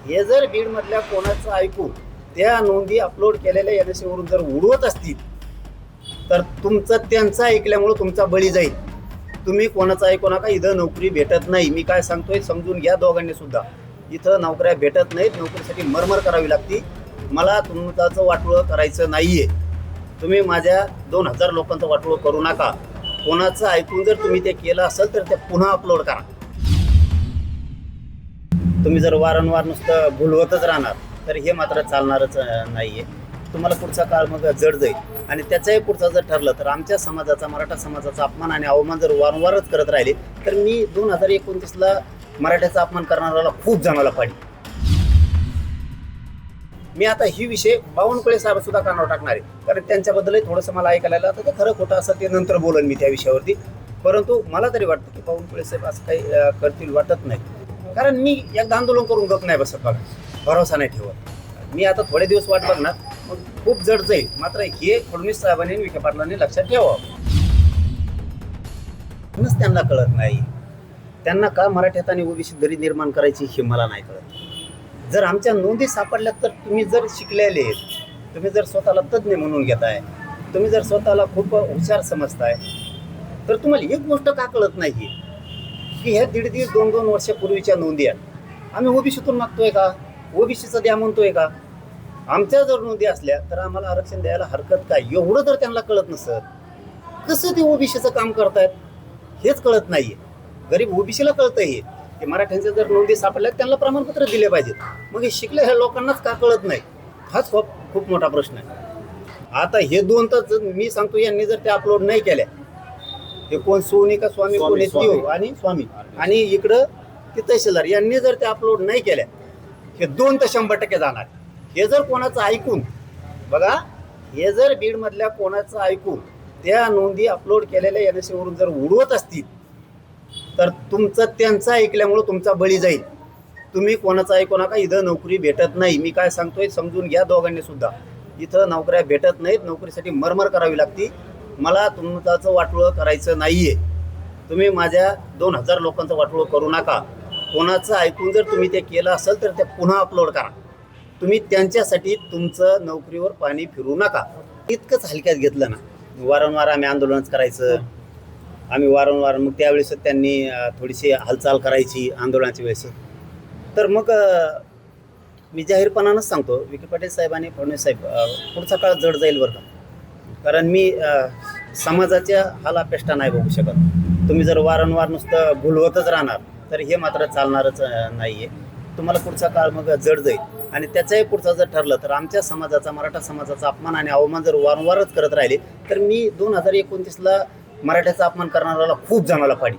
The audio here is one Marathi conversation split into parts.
हे जर बीडमधल्या कोणाचं ऐकून त्या नोंदी अपलोड केलेल्या NSE वरून जर उडवत असतील तर तुमचं त्यांचं ऐकल्यामुळं तुमचा बळी जाईल. तुम्ही कोणाचं ऐकू नका. इथं नोकरी भेटत नाही. मी काय सांगतोय समजून घ्या दोघांनी सुद्धा. इथं नोकऱ्या भेटत नाहीत. नोकरीसाठी मरमर करावी लागते. मला तुमचं वाटोळं करायचं नाहीये. तुम्ही माझ्या 2000 लोकांचं वाटोळं करू नका. कोणाचं ऐकून जर तुम्ही ते केलं असेल तर ते पुन्हा अपलोड करा. तुम्ही जर वारंवार नुसतं भुलवतच राहणार तर हे मात्र चालणारच नाहीये. तुम्हाला पुढचा काळ मग जड जाईल. आणि त्याचाही पुढचा जर ठरलं तर आमच्या समाजाचा, मराठा समाजाचा अपमान आणि अवमान जर वारंवारच करत राहिले तर मी 2029ला मराठ्याचा अपमान करणाऱ्याला खूप जणाला पाडी. मी आता ही विषय बावनकुळे साहेब सुद्धा कानावर टाकणार आहे, कारण त्यांच्याबद्दलही थोडंसं मला ऐकायला आलं. आता ते खरं खोटं असं ते नंतर बोलन मी त्या विषयावरती. परंतु मला तरी वाटतं की बावनकुळे साहेब असं काही करतील वाटत नाही, कारण मी एकदा आंदोलन करून गप नाही बसत बघा. भरोसा नाही ठेवत. मी आता थोडे दिवस वाट बघणार, मग खूप जड जाईल. मात्र हे फडणवीस साहेबांनी, विखे पाटलांनी लक्षात ठेवावं. त्यांना कळत नाही. त्यांना का मराठ्यात आणि ओबीसी दरी निर्माण करायची हे मला नाही कळत. जर आमच्या नोंदी सापडल्या तर तुम्ही जर शिकलेले आहेत, तुम्ही जर स्वतःला तज्ज्ञ म्हणून घेताय, तुम्ही जर स्वतःला खूप हुशार समजताय, तर तुम्हाला एक गोष्ट का कळत नाही की ह्या 1.5-2 वर्षापूर्वीच्या नोंदी आहेत. आम्ही ओबीसीतून मागतोय का? ओबीसीचं द्या म्हणतोय का? आमच्या जर नोंदी असल्या तर आम्हाला आरक्षण द्यायला हरकत काय? एवढं जर त्यांना कळत नसत, कसं ते ओबीसीचं काम करतायत हेच कळत नाहीये. गरीब ओबीसीला कळतंय हे की मराठ्यांच्या जर नोंदी सापडल्या त्यांना प्रमाणपत्र दिले पाहिजेत. मग हे शिकले ह्या लोकांनाच का कळत नाही? हाच खूप मोठा प्रश्न आहे. आता हे 2 तर मी सांगतो, यांनी जर ते अपलोड नाही केल्या, हे कोण सोनी का स्वामी कोण येतो आणि स्वामी आणि इकडं ते तहसीलदार यांनी जर ते अपलोड नाही केल्या, हे 2 तर 100% जाणार. हे जर कोणाचं ऐकून बघा, हे जर बीडमधल्या कोणाचं ऐकून त्या नोंदी अपलोड केलेल्या NSE वरून जर उडवत असतील तर तुमचं त्यांचं ऐकल्यामुळं तुमचा बळी जाईल. तुम्ही कोणाचं ऐकू नका. इथं नोकरी भेटत नाही. मी काय सांगतोय समजून घ्या दोघांनी सुद्धा. इथं नोकऱ्या भेटत नाहीत. नोकरीसाठी मरमर करावी लागते. मला तुमचं वाटोळं करायचं नाहीये. तुम्ही माझ्या 2000 लोकांचं वाटोळं करू नका. कोणाचं ऐकून जर तुम्ही ते केलं असेल तर ते पुन्हा अपलोड करा. तुम्ही त्यांच्यासाठी तुमचं नोकरीवर पाणी फिरू नका. इतकंच हलक्यात घेतलं ना. वारंवार आम्ही आंदोलनच करायचं, आम्ही वारंवार, मग त्यावेळेस त्यांनी थोडीशी हालचाल करायची आंदोलनाच्या वेळेस. तर मग मी जाहीरपणानंच सांगतो, विखे पाटील साहेब आणि फडणवीस साहेब, पुढचा काळ जड जाईल बरं का. कारण मी समाजाच्या हालापेष्टा नाही बघू शकत. तुम्ही जर वारंवार नुसतं भुलवतच राहणार तर हे मात्र चालणारच नाहीये. तुम्हाला पुढचा काळ मग जड जाईल. आणि त्याचाही पुढचा जर ठरलं तर आमच्या समाजाचा, मराठा समाजाचा अपमान आणि अवमान जर वारंवारच करत राहिले तर मी 2029ला मराठ्याचा अपमान करणाऱ्याला खूप जणाला पाडी.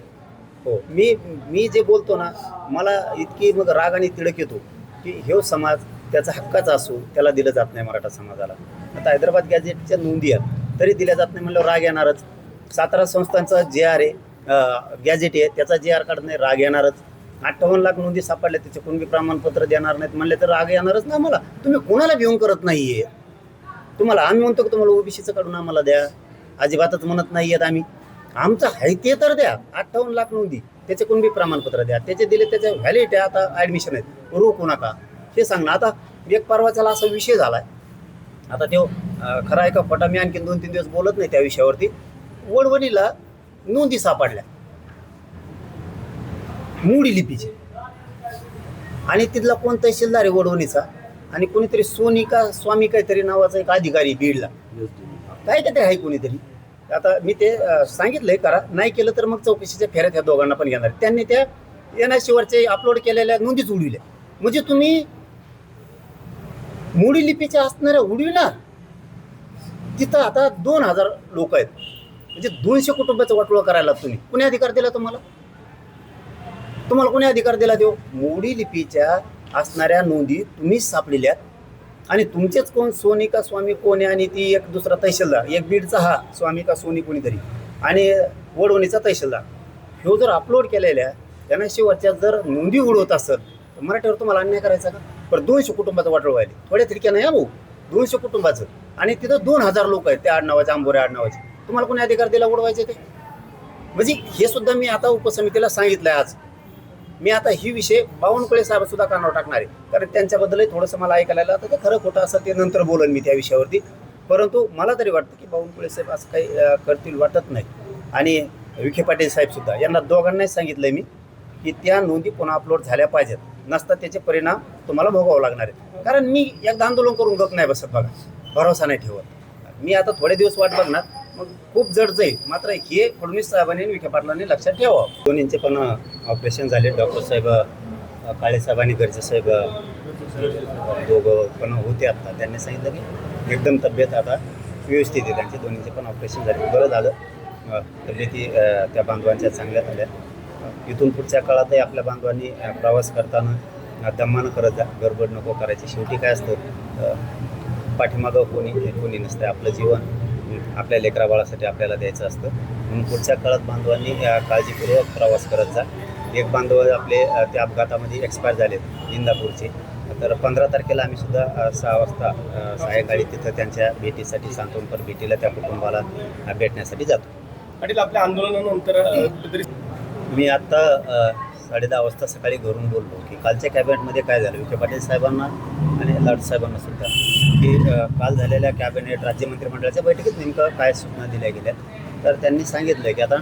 हो, मी जे बोलतो ना, मला इतकी मग राग आणि तिडक येतो की हे समाज त्याचा हक्काचा असो, त्याला दिलं जात नाही मराठा समाजाला. आता हैदराबाद गॅजेटच्या नोंदी आहेत तरी दिल्या जात नाही म्हणल्यावर राग येणारच. सातारा संस्थांचा JR आहे, गॅजेट आहे, त्याचा JR काढत नाही, राग येणारच. 58 लाख नोंदी सापडल्या, त्याचे कोणी प्रमाणपत्र देणार नाहीत म्हणले तर राग येणारच ना मला. तुम्ही कोणाला भिवून करत नाहीये. तुम्हाला आम्ही म्हणतो की तुम्हाला ओबीसीचं काढून आम्हाला द्या, अजिबातच म्हणत नाहीयेत आम्ही. आमचं आहे ते तर द्या. 58 लाख नोंदी, त्याचे कोणी प्रमाणपत्र द्या, त्याचे दिले, त्याच्या व्हॅलिडिटी आता ॲडमिशन आहेत, रोखू नका हे सांगणं. आता एक परवाच्याला असा विषय झालाय, आता तो खरा आहे का खोटा मी आणखीन 2-3 दिवस बोलत नाही त्या विषयावरती. वडवणीला नोंदी सापडल्या मोडी लिपीचे, आणि तिथला कोण तहसीलदार आहे वडवणीचा, आणि कोणीतरी सोनी का स्वामी काहीतरी नावाचा एक अधिकारी बीडला, काहीतरी आहे कोणीतरी. आता मी ते सांगितलंय करा, नाही केलं तर मग चौकशीच्या फेऱ्यात ह्या दोघांना पण घेणार. त्यांनी त्या NSE अपलोड केलेल्या नोंदीच उडविल्या. म्हणजे तुम्ही मोडी लिपीच्या असणाऱ्या उडविणार. तिथं आता 2000 लोक आहेत, म्हणजे 200 कुटुंबाचं वाटोळं करायला तुम्ही कोणी अधिकार दिला? तुम्हाला कोणी अधिकार दिला? देऊ मोडी लिपीच्या असणाऱ्या नोंदी तुम्हीच सापडलेल्या, आणि तुमचेच कोण सोनी का स्वामी कोण आहे, आणि ती एक दुसरा तहसीलदार, एक बीडचा हा स्वामी का सोनी कोणीतरी, आणि वडवणीचा तहसीलदार, ह्यो जर अपलोड केलेल्या NSE जर नोंदी उडवत असेल तर मराठीवर तुम्हाला अन्याय करायचा का? पण 200 कुटुंबाचं वाटोळं व्हायला थोड्या तरीक्या नाही भाऊ. 200 कुटुंबाचं, आणि तिथं 2000 लोक आहेत त्या आडनावाचे, आंबोरे आडनावाचे. तुम्हाला कोणी अधिकार दिला उडवायचे ते? म्हणजे हे सुद्धा मी आता उपसमितीला सांगितलंय. आज मी आता ही विषय बावनकुळे साहेब सुद्धा कानावर टाकणार आहे, कारण त्यांच्याबद्दलही थोडंसं मला ऐकायला आलं. आता ते खरं खोटं असं ते नंतर बोलन मी त्या विषयावरती. परंतु मला तरी वाटतं की बावनकुळे साहेब असं काही करतील वाटत नाही. आणि विखे पाटील साहेबसुद्धा यांना दोघांनाही सांगितलं मी की त्या नोंदी पुन्हा अपलोड झाल्या पाहिजेत, नसता त्याचे परिणाम तुम्हाला भोगावं लागणार आहेत. कारण मी एकदा आंदोलन करून गप नाही बसत बघा, भरोसा नाही ठेवत. मी आता थोडे दिवस वाट बघणार, मग खूप जड जाईल. मात्र हे फडणवीस साहेबांनी आणि विखे पाटलांनी लक्षात ठेवावं. दोन्हींचे पण ऑपरेशन झाले. डॉक्टर साहेब काळे साहेब आणि गर्जे साहेब दोघं पण होते. आता त्यांनी सांगितलं की एकदम तब्येत आता व्यवस्थित आहे त्यांची. दोन्हींचे पण ऑपरेशन झाले, बरं झालं. तब्येती त्या बांधवांच्या चांगल्या झाल्या. इथून पुढच्या काळातही आपल्या बांधवांनी प्रवास करताना दमानं करत जा, गडबड नको करायची. शेवटी काय असतं, पाठीमागं कोणी नसतं. आपलं जीवन आपल्या लेकराबाळासाठी आपल्याला द्यायचं असतं. म्हणून पुढच्या काळात बांधवांनी काळजीपूर्वक प्रवास करत जा. एक बांधव आपले त्या अपघातामध्ये एक्सपायर झाले इंदापूरचे. तर 15 तारखेला आम्ही सुद्धा 6 वाजता सायंकाळी तिथं त्यांच्या भेटीसाठी, सांत्वनपर भेटीला त्या कुटुंबाला भेटण्यासाठी जातो. पाटील, आपल्या आंदोलनानंतर कुठेतरी मी आत्ता 10:30 वाजता सकाळी घरून बोललो की कालच्या कॅबिनेटमध्ये काय झालं. विखे पाटील साहेबांना आणि लाड साहेबांना सुद्धा की काल झालेल्या कॅबिनेट राज्य मंत्रिमंडळाच्या बैठकीत नेमकं काय सूचना दिल्या गेल्या. तर त्यांनी सांगितलं की आता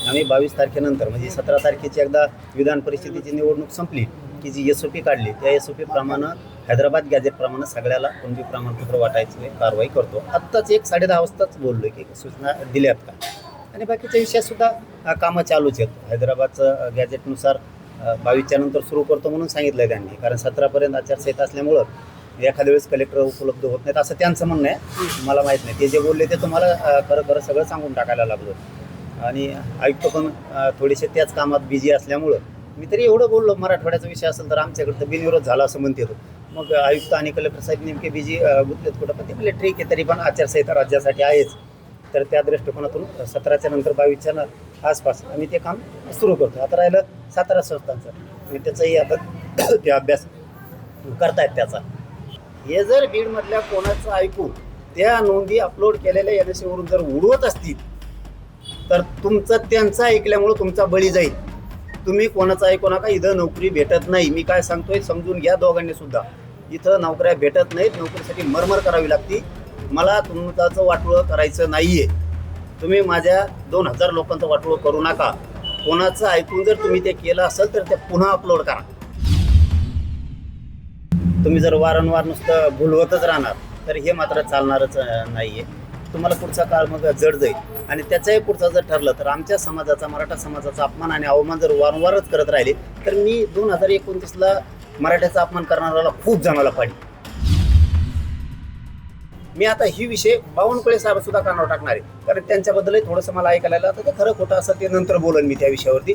आम्ही 22 तारखेनंतर म्हणजे 17 तारखेची एकदा विधान परिषदेची निवडणूक संपली की जी SOP काढली, त्या SOP प्रमाणे हैदराबाद गॅजेटप्रमाणे सगळ्याला कुणबी प्रमाणपत्र वाटायची कारवाई करतो. आत्ताच 10:30 वाजताच बोललो की सूचना दिल्यात का. आणि बाकीच्या विषयातसुद्धा कामं चालूच आहेत. हैदराबादचं गॅजेटनुसार 22च्या नंतर सुरू करतो म्हणून सांगितलं आहे त्यांनी, कारण 17पर्यंत आचारसंहिता असल्यामुळं एखाद्या वेळेस कलेक्टर उपलब्ध होत नाहीत असं त्यांचं म्हणणं आहे. मला माहीत नाही, ते जे बोलले ते तुम्हाला खरं सगळं सांगून टाकायला लागलो. आणि आयुक्त पण थोडेसे त्याच कामात बिझी असल्यामुळं मी तरी एवढं बोललो, मराठवाड्याचा विषय असेल तर आमच्याकडं तर बिनविरोध झाला असं म्हणते तो. मग आयुक्त आणि कलेक्टर साहेब नेमके बिझी गुंतलेत कुठं, पण ते म्हणले ठीक आहे, तरी पण आचारसंहिता राज्यासाठी आहेच. तर त्या दृष्टिकोनातून 17च्या नंतर 22च्या आसपास आम्ही ते काम सुरू करतो. आता राहिलं 17 संस्थांचं, आणि त्याचाही आता ते अभ्यास करतायत त्याचा. हे जर बीडमधल्या कोणाचं ऐकू त्या नोंदी अपलोड केलेल्या NSA वरून जर उडवत असतील तर तुमचं त्यांचं ऐकल्यामुळं तुमचा बळी जाईल. तुम्ही कोणाचं ऐकू नका. इथं नोकरी भेटत नाही. मी काय सांगतोय समजून घ्या दोघांनी सुद्धा. इथं नोकऱ्या भेटत नाहीत. नोकरीसाठी मरमर करावी लागते. मला तुमचं वाटोळं करायचं नाही आहे. तुम्ही माझ्या 2000 लोकांचं वाटोळं करू नका. कोणाचं ऐकून जर तुम्ही ते केलं असेल तर ते पुन्हा अपलोड करा. तुम्ही जर वारंवार नुसतं भुलवतच राहणार तर हे मात्र चालणारच नाही आहे. तुम्हाला पुढचा काळ मग जड जाईल. आणि त्याचाही पुढचा जर ठरलं तर आमच्या समाजाचा, मराठा समाजाचा अपमान आणि अवमान जर वारंवारच करत राहिले तर मी 2029ला मराठ्याचा अपमान करणाऱ्याला खूप जणाला पाडी. मी आता ही विषय बावनकुळे साहेब सुद्धा कानावर टाकणार आहे, कारण त्यांच्याबद्दलही थोडंसं मला ऐकायला आलं. आता ते खरं खोटं असं ते नंतर बोलन मी त्या विषयावरती.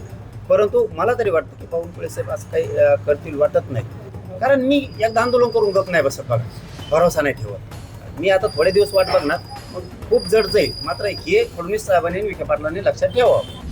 परंतु मला तरी वाटतं की बावनकुळे साहेब असं काही करतील वाटत नाही. कारण मी एकदा आंदोलन करून गप नाही बसत बघा, भरोसा नाही ठेवत. मी आता थोडे दिवस वाट बघणार, मग खूप जड जाईल. मात्र हे फडणवीस साहेबांनी आणि विखे पाटलांनी लक्षात ठेवावं.